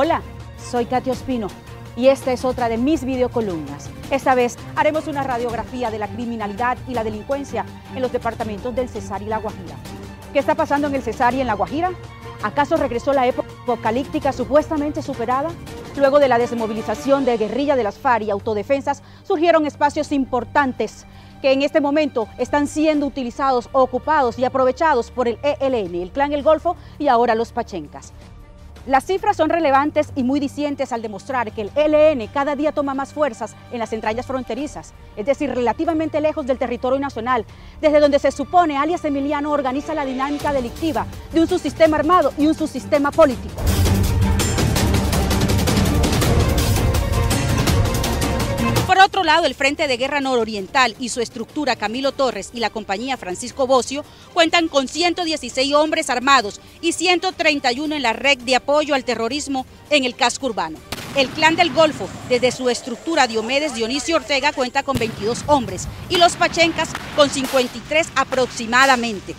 Hola, soy Katia Ospino y esta es otra de mis videocolumnas. Esta vez haremos una radiografía de la criminalidad y la delincuencia en los departamentos del Cesar y La Guajira. ¿Qué está pasando en el Cesar y en La Guajira? ¿Acaso regresó la época apocalíptica supuestamente superada? Luego de la desmovilización de guerrilla de las FARC y autodefensas, surgieron espacios importantes que en este momento están siendo utilizados, ocupados y aprovechados por el ELN, el Clan El Golfo y ahora los Pachencas. Las cifras son relevantes y muy dicientes al demostrar que el ELN cada día toma más fuerzas en las entrañas fronterizas, es decir, relativamente lejos del territorio nacional, desde donde se supone alias Emiliano organiza la dinámica delictiva de un subsistema armado y un subsistema político. Por otro lado, el Frente de Guerra Nororiental y su estructura Camilo Torres y la compañía Francisco Bocio cuentan con 116 hombres armados y 131 en la red de apoyo al terrorismo en el casco urbano. El Clan del Golfo, desde su estructura Diomedes Dionisio Ortega, cuenta con 22 hombres y los Pachencas con 53 aproximadamente,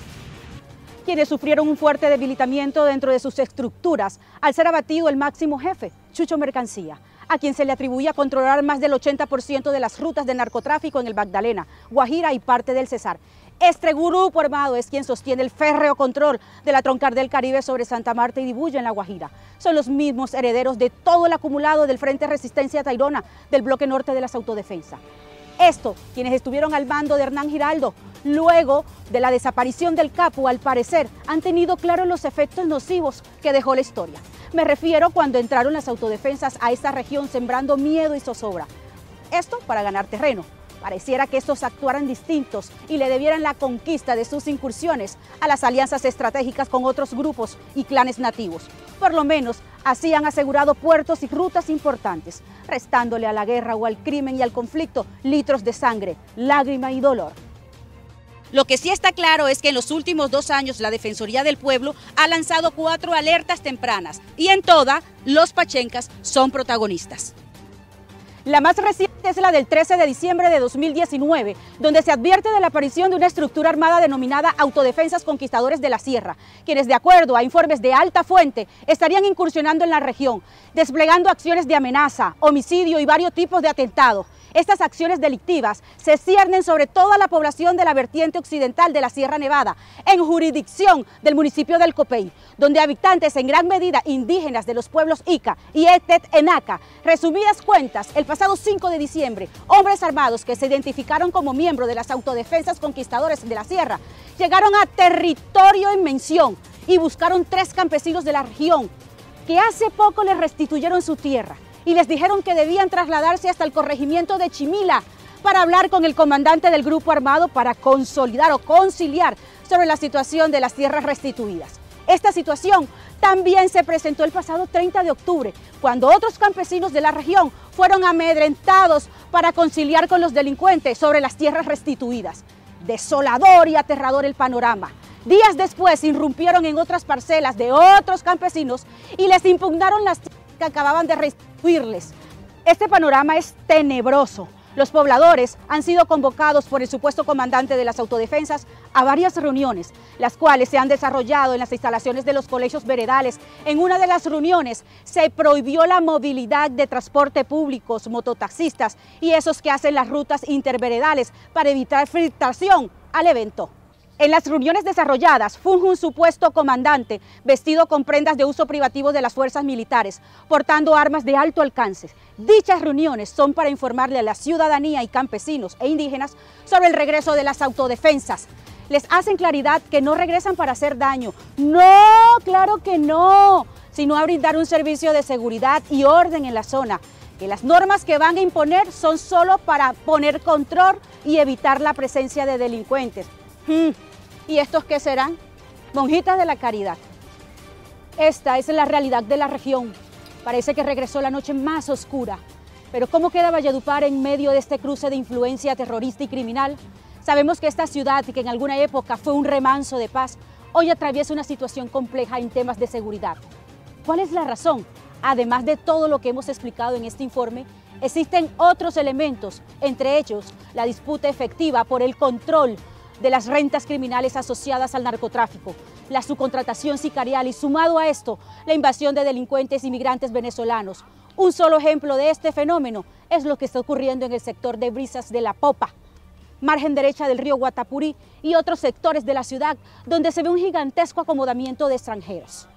quienes sufrieron un fuerte debilitamiento dentro de sus estructuras al ser abatido el máximo jefe, Chucho Mercancía, a quien se le atribuía controlar más del 80% de las rutas de narcotráfico en el Magdalena, Guajira y parte del Cesar. Este grupo armado es quien sostiene el férreo control de la Troncal del Caribe sobre Santa Marta y Dibuya en La Guajira. Son los mismos herederos de todo el acumulado del Frente Resistencia Tairona del bloque norte de las autodefensas. Esto, quienes estuvieron al mando de Hernán Giraldo, luego de la desaparición del capo, al parecer, han tenido claros los efectos nocivos que dejó la historia. Me refiero cuando entraron las autodefensas a esta región sembrando miedo y zozobra. Esto para ganar terreno. Pareciera que estos actuaran distintos y le debieran la conquista de sus incursiones a las alianzas estratégicas con otros grupos y clanes nativos. Por lo menos, así han asegurado puertos y rutas importantes, restándole a la guerra o al crimen y al conflicto litros de sangre, lágrima y dolor. Lo que sí está claro es que en los últimos 2 años la Defensoría del Pueblo ha lanzado 4 alertas tempranas y en todas los Pachencas son protagonistas. La más reciente es la del 13 de diciembre de 2019, donde se advierte de la aparición de una estructura armada denominada Autodefensas Conquistadores de la Sierra, quienes de acuerdo a informes de alta fuente estarían incursionando en la región, desplegando acciones de amenaza, homicidio y varios tipos de atentados. Estas acciones delictivas se ciernen sobre toda la población de la vertiente occidental de la Sierra Nevada, en jurisdicción del municipio del Copey, donde habitantes en gran medida indígenas de los pueblos Ica y Etet-Enaca. Resumidas cuentas, el pasado 5 de diciembre, hombres armados que se identificaron como miembros de las Autodefensas Conquistadores de la Sierra llegaron a territorio en mención y buscaron 3 campesinos de la región que hace poco les restituyeron su tierra y les dijeron que debían trasladarse hasta el corregimiento de Chimila para hablar con el comandante del grupo armado para consolidar o conciliar sobre la situación de las tierras restituidas. Esta situación también se presentó el pasado 30 de octubre, cuando otros campesinos de la región fueron amedrentados para conciliar con los delincuentes sobre las tierras restituidas. Desolador y aterrador el panorama. Días después irrumpieron en otras parcelas de otros campesinos y les impugnaron las tierras que acababan de restituirles. Este panorama es tenebroso. Los pobladores han sido convocados por el supuesto comandante de las autodefensas a varias reuniones, las cuales se han desarrollado en las instalaciones de los colegios veredales. En una de las reuniones se prohibió la movilidad de transporte públicos, mototaxistas y esos que hacen las rutas interveredales para evitar filtración al evento. En las reuniones desarrolladas funge un supuesto comandante vestido con prendas de uso privativo de las fuerzas militares, portando armas de alto alcance. Dichas reuniones son para informarle a la ciudadanía y campesinos e indígenas sobre el regreso de las autodefensas. Les hacen claridad que no regresan para hacer daño. No, claro que no, sino a brindar un servicio de seguridad y orden en la zona. Que las normas que van a imponer son solo para poner control y evitar la presencia de delincuentes. ¿Y estos qué serán? Monjitas de la caridad. Esta es la realidad de la región. Parece que regresó la noche más oscura. Pero ¿cómo queda Valledupar en medio de este cruce de influencia terrorista y criminal? Sabemos que esta ciudad, que en alguna época fue un remanso de paz, hoy atraviesa una situación compleja en temas de seguridad. ¿Cuál es la razón? Además de todo lo que hemos explicado en este informe, existen otros elementos, entre ellos la disputa efectiva por el control de las rentas criminales asociadas al narcotráfico, la subcontratación sicarial y, sumado a esto, la invasión de delincuentes inmigrantes venezolanos. Un solo ejemplo de este fenómeno es lo que está ocurriendo en el sector de Brisas de la Popa, margen derecha del río Guatapurí y otros sectores de la ciudad donde se ve un gigantesco acomodamiento de extranjeros.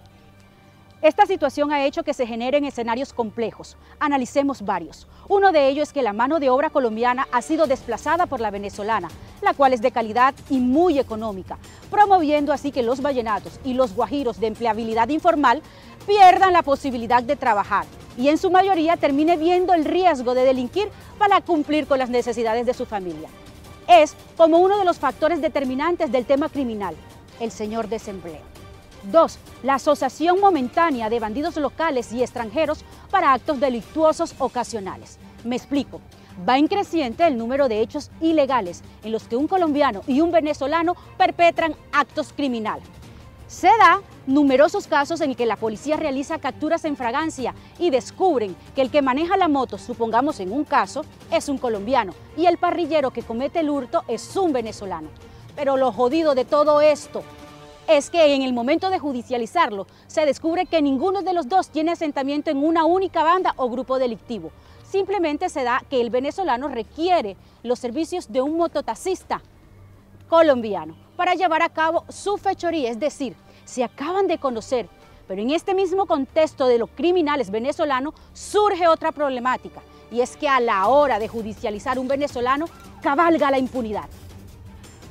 Esta situación ha hecho que se generen escenarios complejos. Analicemos varios. Uno de ellos es que la mano de obra colombiana ha sido desplazada por la venezolana, la cual es de calidad y muy económica, promoviendo así que los vallenatos y los guajiros de empleabilidad informal pierdan la posibilidad de trabajar y en su mayoría termine viendo el riesgo de delinquir para cumplir con las necesidades de su familia. Es como uno de los factores determinantes del tema criminal, el señor desempleo. 2. La asociación momentánea de bandidos locales y extranjeros para actos delictuosos ocasionales. Me explico. Va en creciente el número de hechos ilegales en los que un colombiano y un venezolano perpetran actos criminales. Se da numerosos casos en que la policía realiza capturas en fragancia y descubren que el que maneja la moto, supongamos en un caso, es un colombiano y el parrillero que comete el hurto es un venezolano. Pero lo jodido de todo esto es que en el momento de judicializarlo se descubre que ninguno de los dos tiene asentamiento en una única banda o grupo delictivo. Simplemente se da que el venezolano requiere los servicios de un mototaxista colombiano para llevar a cabo su fechoría, es decir, se acaban de conocer, pero en este mismo contexto de los criminales venezolanos surge otra problemática, y es que a la hora de judicializar un venezolano cabalga la impunidad.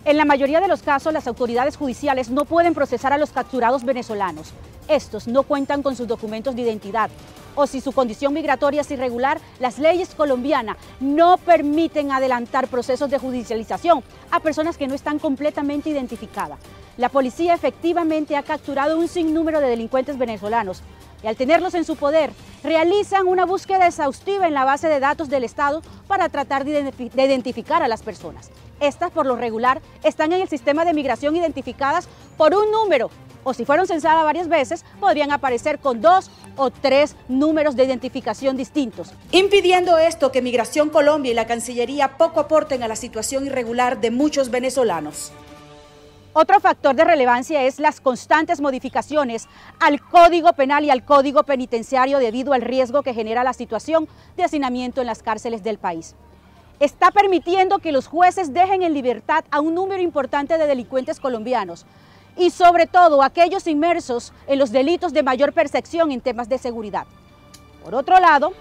En la mayoría de los casos, las autoridades judiciales no pueden procesar a los capturados venezolanos. Estos no cuentan con sus documentos de identidad o si su condición migratoria es irregular, las leyes colombianas no permiten adelantar procesos de judicialización a personas que no están completamente identificadas. La policía efectivamente ha capturado un sinnúmero de delincuentes venezolanos y al tenerlos en su poder, realizan una búsqueda exhaustiva en la base de datos del Estado para tratar de identificar a las personas. Estas, por lo regular, están en el sistema de migración identificadas por un número, o si fueron censadas varias veces, podrían aparecer con 2 o 3 números de identificación distintos, impidiendo esto que Migración Colombia y la Cancillería poco aporten a la situación irregular de muchos venezolanos. Otro factor de relevancia es las constantes modificaciones al Código Penal y al Código Penitenciario debido al riesgo que genera la situación de hacinamiento en las cárceles del país. Está permitiendo que los jueces dejen en libertad a un número importante de delincuentes colombianos y sobre todo aquellos inmersos en los delitos de mayor percepción en temas de seguridad. Por otro lado,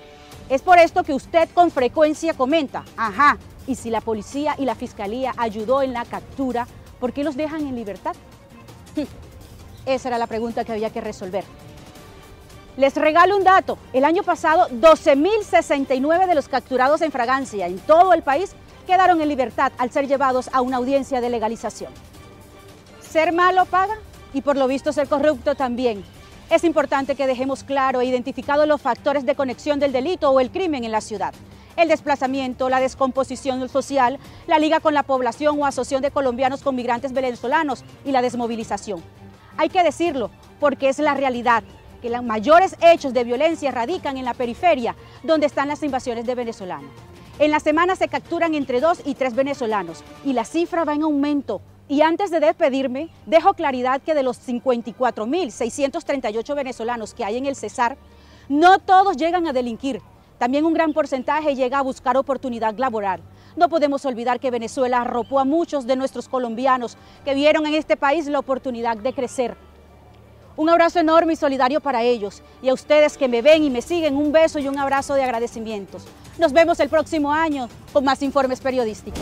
es por esto que usted con frecuencia comenta, ajá, y si la policía y la fiscalía ayudó en la captura, ¿por qué los dejan en libertad? Esa era la pregunta que había que resolver. Les regalo un dato. El año pasado, 12.069 de los capturados en fragancia en todo el país quedaron en libertad al ser llevados a una audiencia de legalización. Ser malo paga y por lo visto ser corrupto también. Es importante que dejemos claro e identificados los factores de conexión del delito o el crimen en la ciudad. El desplazamiento, la descomposición social, la liga con la población o asociación de colombianos con migrantes venezolanos y la desmovilización. Hay que decirlo porque es la realidad, que los mayores hechos de violencia radican en la periferia, donde están las invasiones de venezolanos. En la semana se capturan entre 2 y 3 venezolanos y la cifra va en aumento. Y antes de despedirme, dejo claridad que de los 54.638 venezolanos que hay en el Cesar, no todos llegan a delinquir. También un gran porcentaje llega a buscar oportunidad laboral. No podemos olvidar que Venezuela arropó a muchos de nuestros colombianos que vieron en este país la oportunidad de crecer. Un abrazo enorme y solidario para ellos. Y a ustedes que me ven y me siguen, un beso y un abrazo de agradecimientos. Nos vemos el próximo año con más informes periodísticos.